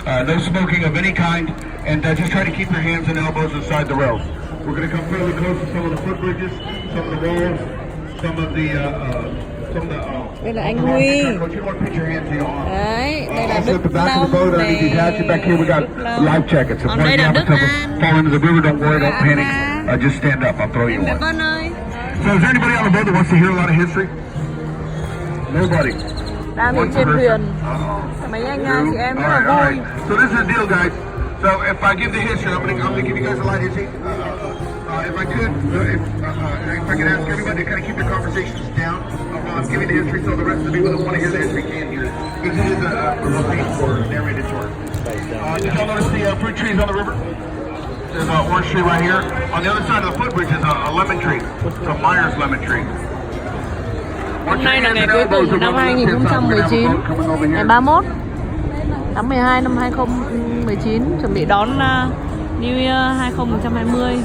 No smoking of any kind, and just try to keep your hands and elbows inside the rails. We're going to come fairly close to some of the footbridges, some of the walls, some of the Đây là anh Huy. Đấy, đây là Đức Long này. Life jackets. Còn đây là Đức An. Fall into the river, don't worry, don't panic. Just stand up, I'll throw you one. Vân ơi. So is there anybody on the boat that wants to hear a lot of history? Nobody. Đang đi trên thuyền. Mấy anh chị em rất là vui. So this is the deal, guys. So if I give the history, I'm gonna give you guys a light history. If I could, if I could ask everybody to kind of keep their conversations down while I'm giving the history, so the rest of the people that want to hear the history can hear it. Because it is a paid for, narrated tour. Did y'all notice the fruit trees on the river? There's an orange tree right here. On the other side of the footbridge is a lemon tree. It's a Myers lemon tree. Hôm nay là ngày cuối cùng của năm 2019, ngày 31 tháng 12 năm 2019, chuẩn bị đón New Year 2020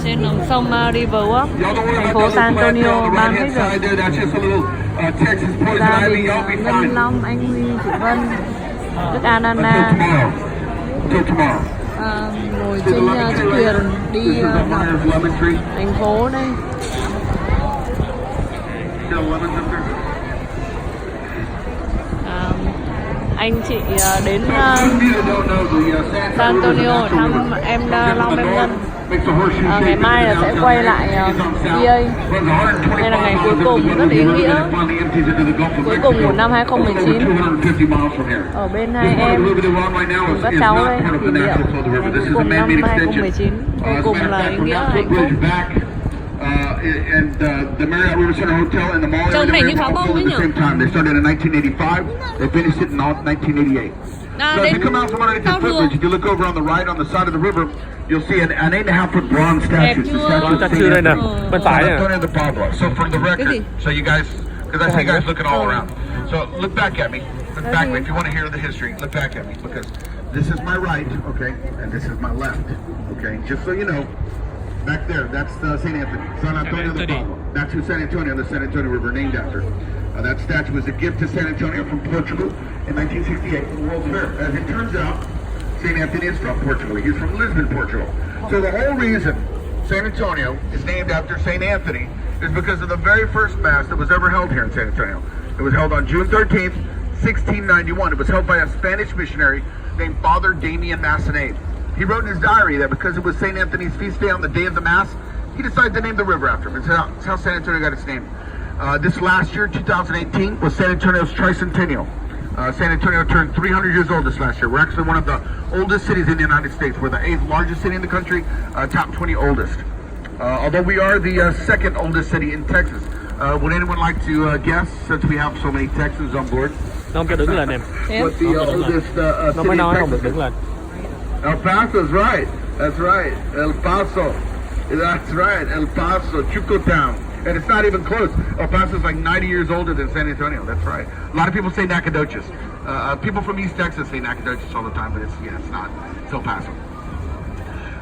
trên dòng sông Riverwalk, thành phố San Antonio, bang Texas. Gia đình Ngân Long, anh Huy, chị Vân, Đức An, Anna ngồi trên chiếc thuyền đi thành phố đây. Anh chị đến San Antonio thăm em Long em Ngân. Ngày mai là sẽ quay lại VA. Đây là ngày cuối cùng rất ý nghĩa, cuối cùng của năm 2019. Ở bên hai em cùng các cháu đây kỷ niệm cuối cùng năm 2019, cuối cùng là ý nghĩa hạnh phúc. And the Marriott River Center Hotel and the mall area there all at the same time. They started in 1985. They finished it in 1988. So if you come out from underneath the footbridge, if you look over on the right on the side of the river, you'll see an 8.5-foot bronze statue. It's the statue of Saint Antonio de Padua. So for the record, so you guys, because I see you guys looking all around. So look back at me. Look back at me. If you want to hear the history, look back at me, because this is my right, okay, and this is my left, okay. Just so you know. Back there, that's St. Anthony, San Antonio de Padua. That's who San Antonio, the San Antonio River, named after. That statue was a gift to San Antonio from Portugal in 1968 for the World's Fair. As it turns out, St. Anthony is from Portugal. He's from Lisbon, Portugal. So the whole reason San Antonio is named after St. Anthony is because of the very first Mass that was ever held here in San Antonio. It was held on June 13th, 1691. It was held by a Spanish missionary named Father Damien Massinade. He wrote in his diary that because it was St. Anthony's feast day on the day of the Mass, he decided to name the river after him. It's how San Antonio got its name. This last year, 2018, was San Antonio's tricentennial. San Antonio turned 300 years old this last year. We're actually one of the oldest cities in the United States. We're the 8th largest city in the country, top 20 oldest. Although we are the second oldest city in Texas. Would anyone like to guess, since we have so many Texans on board? Nó không cho đứng lên em. What the oldest city in Texas đứng lên. El Paso's right. That's right. El Paso. That's right. El Paso, Chucotown. And it's not even close. El Paso's like 90 years older than San Antonio. That's right. A lot of people say Nacogdoches. People from East Texas say Nacogdoches all the time, but it's not. It's El Paso.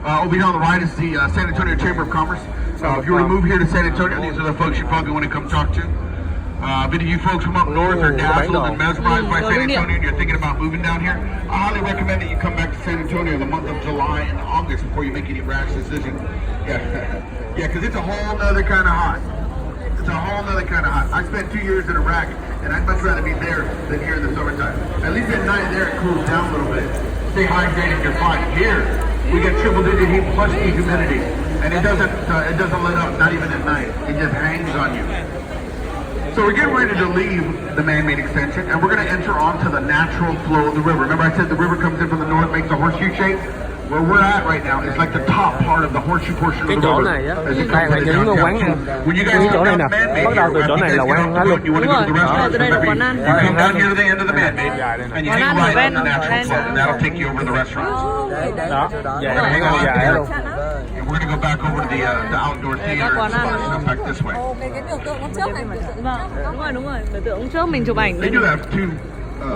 Over here on the right is the San Antonio Chamber of Commerce. If you were to move here to San Antonio, these are the folks you probably want to come talk to. Many of you folks from up north are dazzled and mesmerized by San Antonio and you're thinking about moving down here. I highly recommend that you come back to San Antonio in the month of July and August before you make any rash decision. Yeah, because it's a whole nother kind of hot. It's a whole nother kind of hot. I spent 2 years in Iraq, and I'd much rather be there than here in the summertime. At least at night there it cools down a little bit. Stay hydrated, you're fine. Here, we get triple-digit heat plus the humidity, and it doesn't let up, not even at night. It just hangs on you. So we're getting ready to leave the man-made extension, and we're going to enter onto the natural flow of the river. Remember I said the river comes in from the north, makes a horseshoe shape? Where we're at right now is like the top part of the horseshoe portion of the river. When you guys come down the man-made here, you want to go to the restaurant, you come down here to the end of the man-made, and you hang right on the natural flow, and that'll take you over to the restaurant. And we're going to go back over to the outdoor theater and stuff back this way. They do have two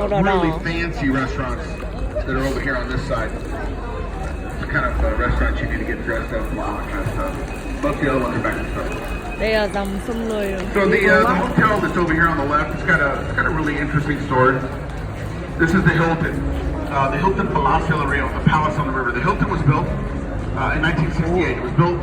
really fancy restaurants that are over here on this side. Kind of restaurants you need to get dressed up and all that kind of stuff. Most of the other ones are back in stuff. Đây là dòng sông Lười. So the hotel that's over here on the left, it's got a really interesting story. This is the Hilton Palacio de Rio, the palace on the river. The Hilton was built in 1968. It was built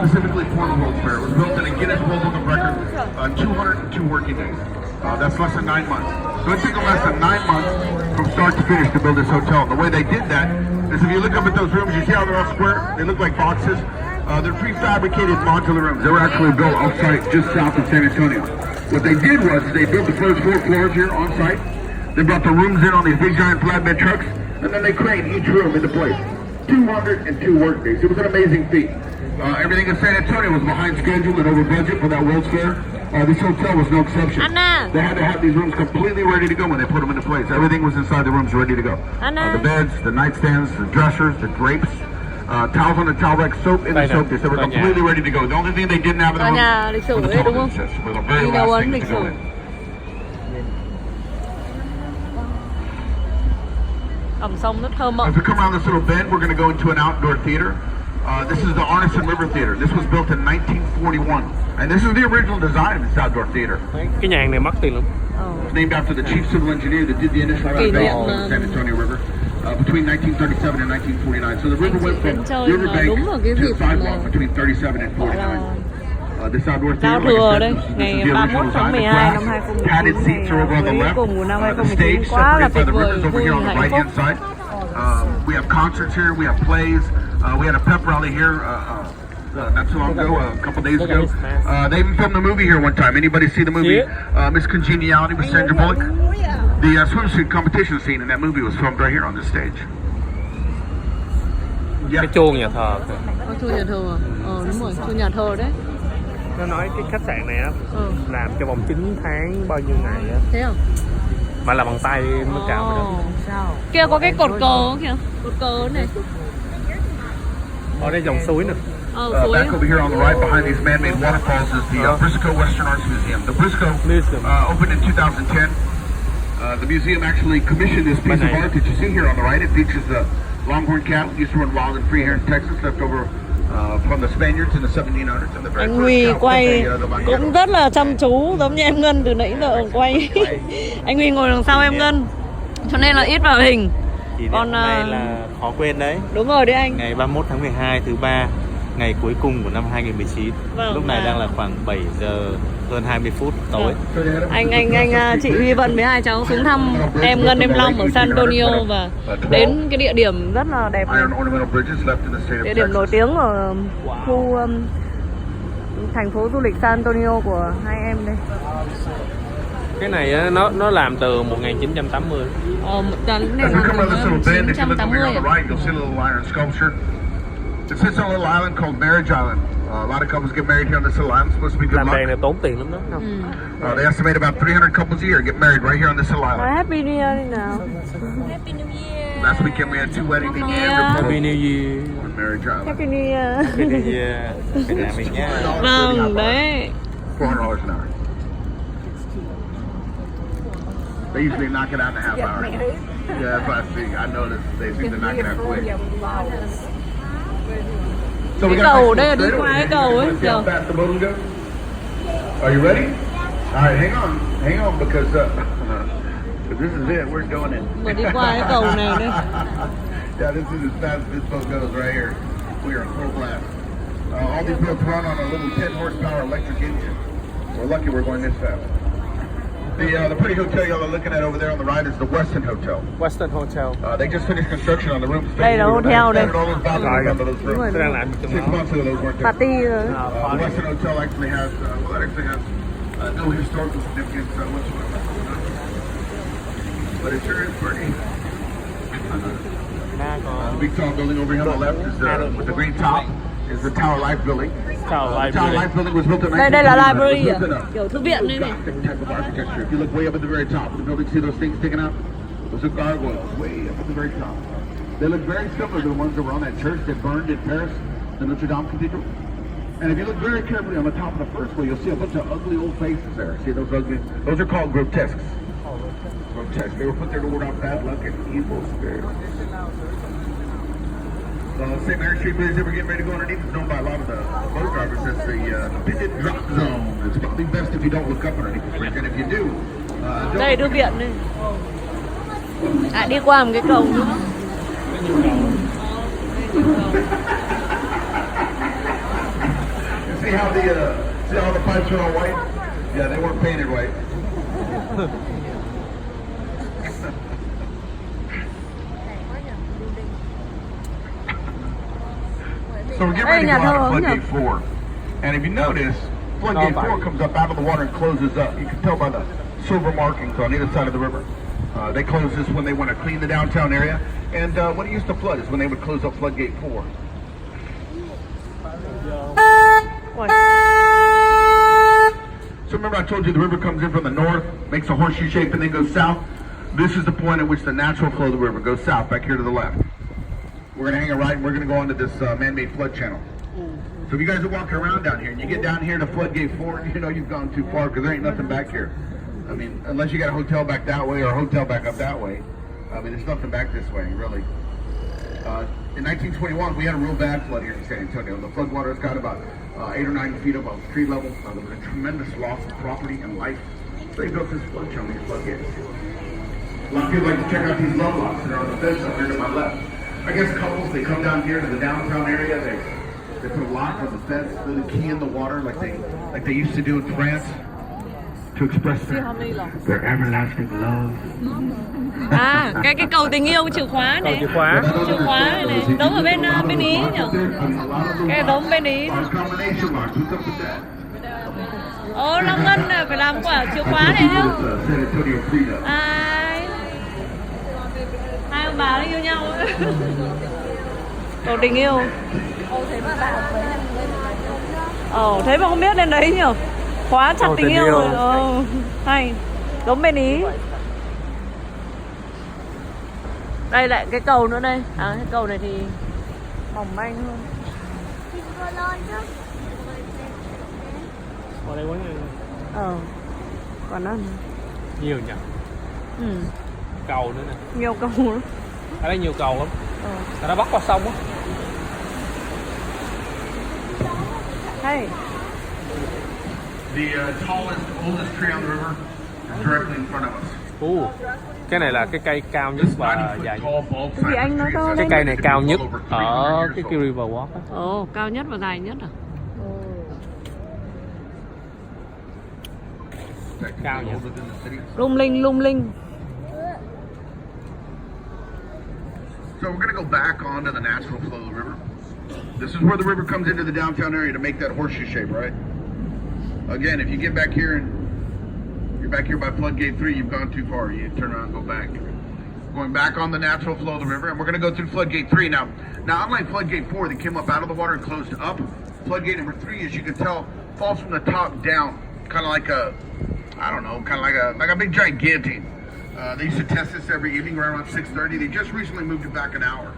specifically for the World's Fair. It was built in a Guinness World Book of Records 202 working days. That's less than 9 months. So it took them less than 9 months from start to finish to build this hotel. And the way they did that is if you look up at those rooms, you see how they're all square? They look like boxes. They're prefabricated modular rooms. They were actually built off-site just south of San Antonio. What they did was they built the first 4 floors here on-site. They brought the rooms in on these big giant flatbed trucks, and then they craned each room into place. 202 work days. It was an amazing feat. Everything in San Antonio was behind schedule and over budget for that World's Fair. This hotel was no exception. Anna. They had to have these rooms completely ready to go when they put them into place. Everything was inside the rooms ready to go. The beds, the nightstands, the dressers, the drapes, towels on the towel rack, soap in the soap dish. They were completely ready to go. The only thing they didn't have in the room was the television sets. It was the very last thing to go in. As we come around this little bend, we're going to go into an outdoor theater. This is the Arneson River Theater. This was built in 1941. And this is the original design of this outdoor theater. Cái nhà này mắc tiền lắm. It's named after the chief civil engineer that did the initial renovation of the San Antonio River between 1937 and 1949. So the river went from riverbank to sidewalk between 37 and 49. This outdoor theater, like I said, this is the original design. The glass padded seats are over on the left. The stage separated by the rivers over here on the right-hand side. We have concerts here. We have plays. We had a pep rally here not too long ago, a couple days ago. They even filmed a movie here one time. Anybody see the movie Miss Congeniality with Sandra Bullock? The swimsuit competition scene in that movie was filmed right here on this stage. Cái chuông nhà thờ. Chuông nhà thờ à? Đúng rồi, chuông nhà thờ đấy. Nó nói cái khách sạn này á làm cho vòng 9 tháng bao nhiêu ngày á. Thế à? Mà làm bằng tay mới cạo được. Sao? Kia có cái cột cờ kìa, cột cờ này. Ở đây dòng suối nè. Back over here on the right behind these man-made waterfalls is the Briscoe Western Arts Museum. The Briscoe opened in 2010. The museum actually commissioned this piece of art that you see here on the right. It features the longhorn cattle used to run wild and free here in Texas, left over from the Spaniards in the 1700s. And the very anh Huy first quay cũng rất là chăm chú, giống như em Ngân từ nãy giờ quay. Anh Huy ngồi đằng sau em Ngân, cho nên là ít vào hình. Còn này là khó quên đấy. Đúng rồi đấy anh. Ngày 31 tháng 12 thứ ba, ngày cuối cùng của năm 2019. Lúc này đang là khoảng 7 giờ hơn 20 phút tối. Anh chị Huy Vân với hai cháu xuống thăm em Ngân em Long ở San Antonio và đến cái địa điểm rất là đẹp này. Địa điểm nổi tiếng ở khu thành phố du lịch San Antonio của hai em đây. Cái này á, nó làm từ 1980. Cái này làm từ 1980 à? It sits on a little island called Marriage Island. A lot of couples get married here on this little island. It's supposed to be good luck. Làm đèn này tốn tiền lắm đó. They estimate about 300 couples a year get married right here on this little island. Happy New Year đi nào. Happy New Year. Last weekend we had 2 weddings. Happy New Year. On Marriage Island. Happy New Year. Happy New Year. Việt Nam mình nha. Vâng, đấy. $400 an hour. They usually knock it out in a half hour. Yeah, that's what I see. I noticed they seem to knock it out quick. So we got cầu đây là đi qua cái cầu ấy kìa. Are you ready? All right, hang on, because this is it. We're going in. Mà đi qua cái cầu này đây. Yeah, this is as fast as this boat goes right here. We are in full blast. All these boats run on a little 10 horsepower electric engine. We're lucky we're going this fast. The pretty hotel y'all are looking at over there on the right is the Westin Hotel. Western Hotel. They just finished construction on the rooms. Đây là hotel đây. 6 months ago those weren't there. Party rồi. The Westin Hotel actually has, no historical significance whatsoever. But it sure is pretty. The big tall building over here on the left is with the green top is the Tower Life Building. Tower Life Building was built in đây là library à? Kiểu thư viện đây này. Type of architecture. If you look way up at the very top of the building, see those things sticking out? Those are gargoyles way up at the very top. They look very similar to the ones that were on that church that burned in Paris, the Notre Dame Cathedral. And if you look very carefully on the top of the first one, you'll see a bunch of ugly old faces there. See those ugly? Those are called grotesques. Grotesques. They were put there to ward off bad luck and evil spirits. St. Mary Street Bridge that we're getting ready to go underneath is known by a lot of the boat drivers as the pivot drop zone. It's probably best if you don't look up underneath the bridge, and if you do, Đây thư viện đây. À đi qua một cái cầu nữa. See how the pipes are all white? Yeah, they weren't painted white. So we're getting ready to go out of floodgate 4. And if you notice, floodgate 4 comes up out of the water and closes up. You can tell by the silver markings on either side of the river. They close this when they want to clean the downtown area. And when it used to flood is when they would close up floodgate 4. So remember I told you the river comes in from the north, makes a horseshoe shape and then goes south? This is the point at which the natural flow of the river goes south, back here to the left. We're going to hang a right and we're going to go onto this man-made flood channel. So if you guys are walking around down here and you get down here to floodgate 4, you know you've gone too far because there ain't nothing back here. I mean, unless you got a hotel back that way or a hotel back up that way. I mean, there's nothing back this way, really. In 1921, we had a real bad flood here in San Antonio. The floodwaters got about 8 or 9 feet above street level. There was a tremendous loss of property and life. So they built this flood channel, these floodgates. A lot of people like to check out these love locks that are on the fence up here to my left. I guess couples, they come down here to the downtown area, they put a lock on the fence, really key in the water like they used to do in France to express their everlasting love. À, cái cầu tình yêu chìa khóa này. Chìa khóa này. Đống ở bên Ý nhỉ? Cái đống bên Ý. Ồ, Long Ngân này phải làm quả chìa khóa này không? Ai? Hai ông bà nó yêu nhau. Cầu tình yêu. Thế mà không biết lên đấy nhỉ? Khóa chặt tình yêu rồi. Hay. Đống bên Ý. Đây lại cái cầu nữa đây. À, cái cầu này thì mỏng manh hơn. Ở đây quá nhiều. Còn nó nhiều nhỉ. Cầu nữa nè. Nhiều cầu nữa. Ở đây nhiều cầu lắm. Nó bắc qua sông á. Hey. The tallest, oldest tree on the river is directly in front of us. Cái này là cái cây cao nhất và dài nhất. Cái gì anh nói to Cái cây này cao nhất ở cái Riverwalk á. Cao nhất và dài nhất à? Cao nhỉ? Lung linh, lung linh. So we're going to go back onto the natural flow of the river. This is where the river comes into the downtown area to make that horseshoe shape, right? Again, if you get back here and you're back here by floodgate 3, you've gone too far. You turn around and go back. Going back on the natural flow of the river, and we're going to go through floodgate 3 now. Now, unlike floodgate 4 that came up out of the water and closed up, floodgate number 3, as you can tell, falls from the top down, kind of like a, I don't know, kind of like a big giant guillotine. They used to test this every evening right around 6:30. They just recently moved it back an hour.